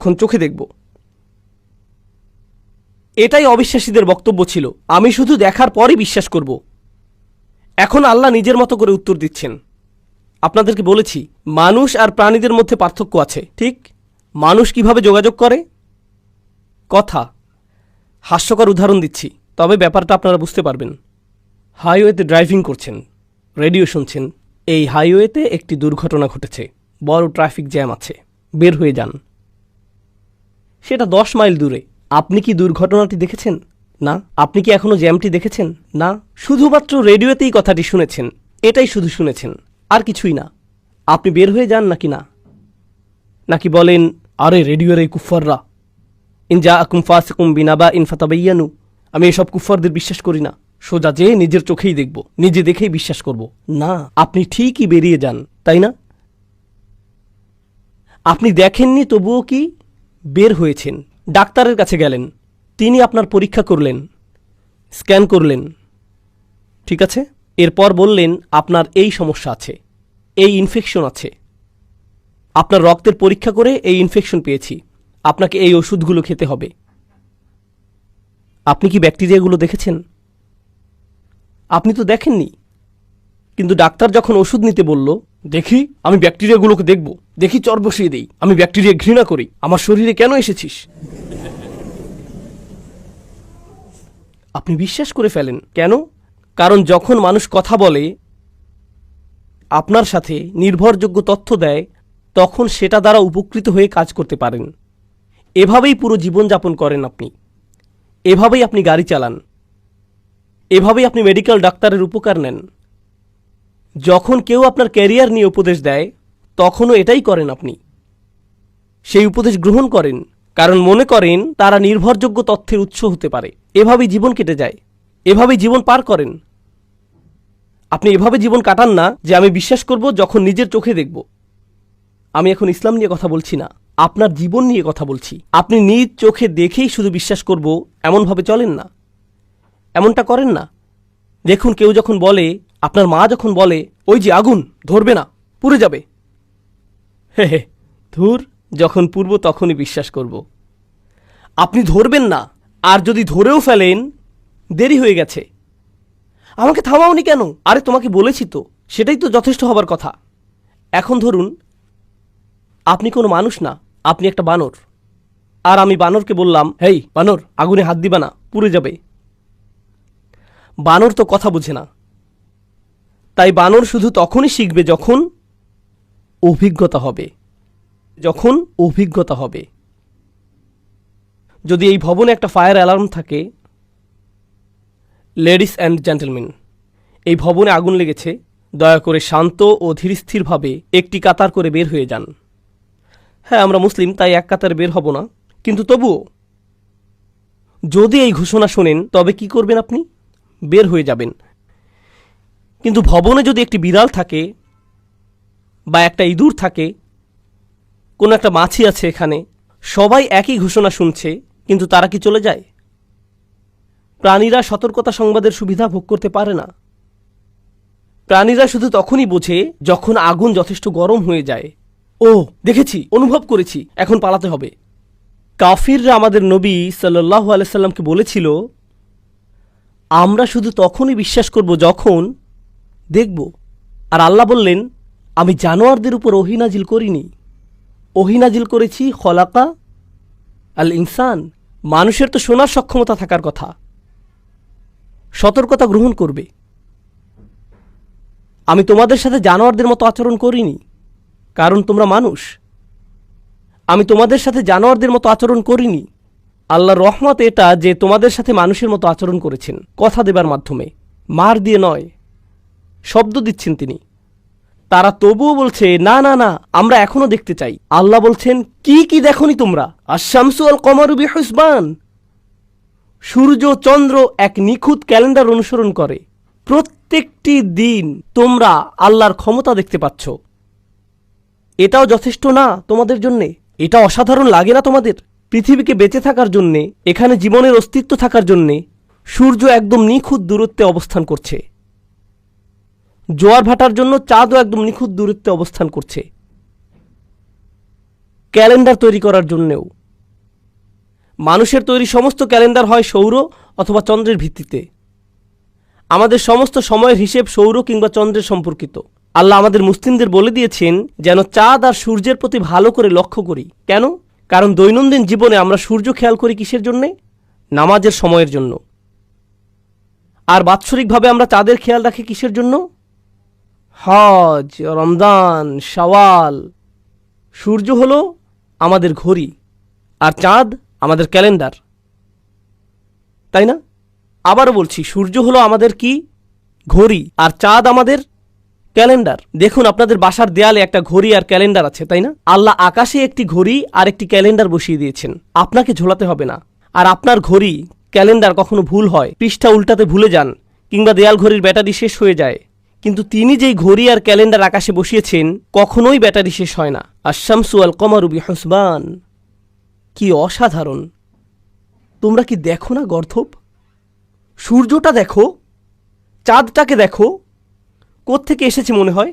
যখন চোখে দেখব। এটাই অবিশ্বাসীদের বক্তব্য ছিল, আমি শুধু দেখার পরই বিশ্বাস করব। এখন আল্লাহ নিজের মতো করে উত্তর দিচ্ছেন। আপনাদেরকে বলেছি মানুষ আর প্রাণীদের মধ্যে পার্থক্য আছে, ঠিক? মানুষ কিভাবে যোগাযোগ করে? কথা। হাস্যকর উদাহরণ দিচ্ছি, তবে ব্যাপারটা আপনারা বুঝতে পারবেন। হাইওয়েতে ড্রাইভিং করছেন, রেডিও শুনছেন, এই হাইওয়েতে একটি দুর্ঘটনা ঘটেছে, বড় ট্রাফিক জ্যাম আছে, বের হয়ে যান। সেটা 10 মাইল দূরে। আপনি কি দুর্ঘটনাটি দেখেছেন? না। আপনি কি এখনো জ্যামটি দেখেছেন? না। শুধুমাত্র রেডিওতেই কথাটি শুনেছেন, এটাই শুধু শুনেছেন, আর কিছুই না। আপনি বের হয়ে যান নাকি না? নাকি বলেন, আরে রেডিওর এই কুফফাররা, ইন জাআকুম ফাসিকুম বিনাবাইন ফাতাবায়ানু, আমি এসব কুফফারদের বিশ্বাস করি না, সোজা যে নিজের চোখেই দেখব, নিজে দেখেই বিশ্বাস করব। না, আপনি ঠিকই বেরিয়ে যান, তাই না? আপনি দেখেননি তবুও কি বের হয়েছেন। ডাক্তারের কাছে গেলেন, তিনি আপনার পরীক্ষা করলেন, স্ক্যান করলেন, ঠিক আছে? এরপর বললেন আপনার এই সমস্যা আছে, এই ইনফেকশন আছে, আপনার রক্তের পরীক্ষা করে এই ইনফেকশন পেয়েছি, আপনাকে এই ওষুধগুলো খেতে হবে। আপনি কি ব্যাকটেরিয়াগুলো দেখেছেন? আপনি তো দেখেননি। কিন্তু ডাক্তার যখন ওষুধ নিতে বলল, দেখি আমি ব্যাকটেরিয়াগুলোকে দেখব, দেখি চর বসিয়ে দিই, আমি ব্যাকটেরিয়া ঘৃণা করি, আমার শরীরে কেন এসেছিস? আপনি বিশ্বাস করে ফেলেন। কেন? কারণ যখন মানুষ কথা বলে, আপনার সাথে নির্ভরযোগ্য তথ্য দেয়, তখন সেটা দ্বারা উপকৃত হয়ে কাজ করতে পারেন। এভাবেই পুরো জীবনযাপন করেন আপনি, এভাবেই আপনি গাড়ি চালান, এভাবেই আপনি মেডিকেল ডাক্তারের উপকার নেন। যখন কেউ আপনার ক্যারিয়ার নিয়ে উপদেশ দেয়, তখনও এটাই করেন আপনি। সেই উপদেশ গ্রহণ করেন, কারণ মনে করেন তারা নির্ভরযোগ্য তথ্যের উৎস হতে পারে। এভাবেই জীবন কেটে যায়, এভাবেই জীবন পার করেন। আপনি এভাবে জীবন কাটান না যে আমি বিশ্বাস করব যখন নিজের চোখে দেখব। আমি এখন ইসলাম নিয়ে কথা বলছি না, আপনার জীবন নিয়ে কথা বলছি। আপনি নিজ চোখে দেখেই শুধু বিশ্বাস করব এমনভাবে চলেন না, এমনটা করেন না। দেখুন, কেউ যখন বলে, আপনার মা যখন বলে, ওই যে আগুন, ধরবে না, পুড়ে যাবে, হে হে, ধুর, যখন পুড়ব তখনই বিশ্বাস করব। আপনি ধরবেন না, আর যদি ধরেও ফেলেন, দেরি হয়ে গেছে। আমাকে থামাওনি কেন? আরে তোমাকে বলেছি তো, সেটাই তো যথেষ্ট হবার কথা। এখন ধরুন আপনি কোনো মানুষ না, আপনি একটা বানর, আর আমি বানরকে বললাম, হেই বানর, আগুনে হাত দিবা না, পুড়ে যাবে। বানর তো কথা বোঝে না, তাই বানর শুধু তখনই শিখবে যখন অভিজ্ঞতা হবে, যখন অভিজ্ঞতা হবে। যদি এই ভবনে একটা ফায়ার অ্যালার্ম থাকে, লেডিস অ্যান্ড জেন্টলম্যান, এই ভবনে আগুন লেগেছে, দয়া করে শান্ত ও ধীরস্থিরভাবে একটি কাতার করে বের হয়ে যান। হ্যাঁ, আমরা মুসলিম, তাই এক কাতারে বের হব না, কিন্তু তবুও যদি এই ঘোষণা শোনেন, তবে কি করবেন? আপনি বের হয়ে যাবেন। কিন্তু ভবনে যদি একটি বিড়াল থাকে, বা একটা ইঁদুর থাকে, কোনো একটা মাছি আছে এখানে, সবাই একই ঘোষণা শুনছে, কিন্তু তারা কি চলে যায়? প্রাণীরা সতর্কতা সংবাদের সুবিধা ভোগ করতে পারে না। প্রাণীরা শুধু তখনই বোঝে যখন আগুন যথেষ্ট গরম হয়ে যায়। ও দেখেছি, অনুভব করেছি, এখন পালাতে হবে। কাফিররা আমাদের নবী সাল্লাল্লাহু আলাইহি সাল্লামকে বলেছিল, আমরা শুধু তখনই বিশ্বাস করব যখন দেখব। আর আল্লাহ বললেন, আমি জানোয়ারদের উপর ওহী নাজিল করিনি, ওহী নাজিল করেছি খলাকা আল ইনসান। মানুষের তো শোনার সক্ষমতা থাকার কথা, সতর্কতা গ্রহণ করবে। আমি তোমাদের সাথে জানোয়ারদের মতো আচরণ করিনি, কারণ তোমরা মানুষ। আমি তোমাদের সাথে জানোয়ারদের মতো আচরণ করিনি। আল্লাহর রহমত এটা যে তোমাদের সাথে মানুষের মতো আচরণ করেছেন, কথা দেবার মাধ্যমে, মার দিয়ে নয়, শব্দ দিচ্ছেন তিনি। তারা তবুও বলছে, না না না, আমরা এখনো দেখতে চাই। আল্লাহ বলছেন, কি কি দেখনি তোমরা? আশ-শামসু ওয়াল কমারু বিহুসবান, সূর্য চন্দ্র এক নিখুঁত ক্যালেন্ডার অনুসরণ করে। প্রত্যেকটি দিন তোমরা আল্লাহর ক্ষমতা দেখতে পাচ্ছ। এটাও যথেষ্ট না তোমাদের জন্যে? এটা অসাধারণ লাগে না তোমাদের? পৃথিবীকে বেঁচে থাকার জন্যে, এখানে জীবনের অস্তিত্ব থাকার জন্যে সূর্য একদম নিখুঁত দূরত্বে অবস্থান করছে। জোয়ার ভাটার জন্য চাঁদও একদম নিখুঁত দূরত্বে অবস্থান করছে। ক্যালেন্ডার তৈরি করার জন্যেও। মানুষের তৈরি সমস্ত ক্যালেন্ডার হয় সৌর অথবা চন্দ্রের ভিত্তিতে। আমাদের সমস্ত সময়ের হিসেব সৌর কিংবা চন্দ্রের সম্পর্কিত। আল্লাহ আমাদের মুসলিমদের বলে দিয়েছেন যেন চাঁদ আর সূর্যের প্রতি ভালো করে লক্ষ্য করি। কেন? কারণ দৈনন্দিন জীবনে আমরা সূর্য খেয়াল করি কিসের জন্যে? নামাজের সময়ের জন্য। আর বাৎসরিকভাবে আমরা চাঁদের খেয়াল রাখি কিসের জন্য? হজ, রমজান, শাওয়াল। সূর্য হলো আমাদের ঘড়ি আর চাঁদ আমাদের ক্যালেন্ডার, তাই না? আবারও বলছি, সূর্য হলো আমাদের কি? ঘড়ি। আর চাঁদ আমাদের ক্যালেন্ডার। দেখুন, আপনাদের বাসার দেয়ালে একটা ঘড়ি আর ক্যালেন্ডার আছে, তাই না? আল্লাহ আকাশে একটি ঘড়ি আর একটি ক্যালেন্ডার বসিয়ে দিয়েছেন, আপনাকে ঝোলাতে হবে না। আর আপনার ঘড়ি, ক্যালেন্ডার কখনো ভুল হয়, পৃষ্ঠা উল্টাতে ভুলে যান, কিংবা দেয়াল ঘড়ির ব্যাটারি শেষ হয়ে যায়, কিন্তু তিনি যেই ঘড়ি আর ক্যালেন্ডার আকাশে বসিয়েছেন কখনোই ব্যাটারি শেষ হয় না। আশ-শামসু ওয়াল কমারু বিহুসবান। কি অসাধারণ! তোমরা কি দেখো না গর্ধব? সূর্যটা দেখো, চাঁদটাকে দেখো, কোত্থেকে এসেছে মনে হয়?